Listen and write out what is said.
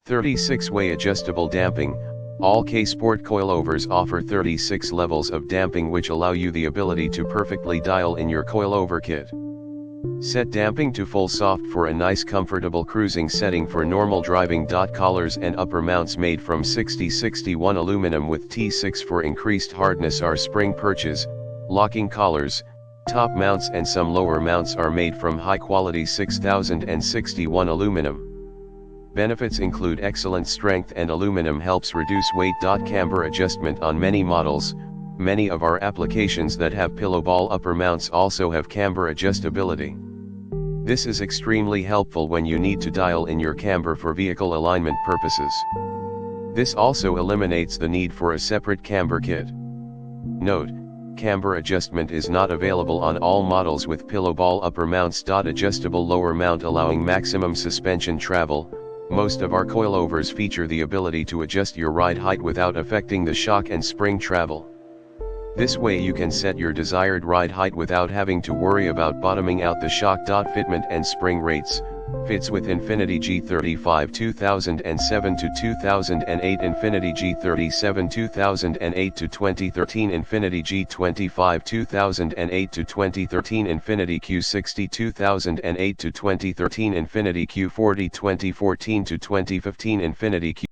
36-way adjustable damping. All Ksport coilovers offer 36 levels of damping which allow you the ability to perfectly dial in your coilover kit. Set damping to full soft for a nice comfortable cruising setting for normal driving. Collars and upper mounts made from 6061 aluminum with T6 for increased hardness are spring perches, locking collars. Top mounts and some lower mounts are made from high quality 6061 aluminum. Benefits include excellent strength and aluminum helps reduce weight. Camber adjustment on many models. Many of our applications that have pillow ball upper mounts also have camber adjustability. This is extremely helpful when you need to dial in your camber for vehicle alignment purposes. This also eliminates the need for a separate camber kit. Note: camber adjustment is not available on all models with pillow ball upper mounts. Adjustable lower mount allowing maximum suspension travel. Most of our coilovers feature the ability to adjust your ride height without affecting the shock and spring travel. This way you can set your desired ride height without having to worry about bottoming out the shock. Fitment and spring rates. Fits with Infiniti G35 2007 to 2008, Infiniti G37 2008 to 2013, Infiniti G25 2008 to 2013, Infiniti Q60 2008 to 2013, Infiniti Q40 2014 to 2015, Infiniti Q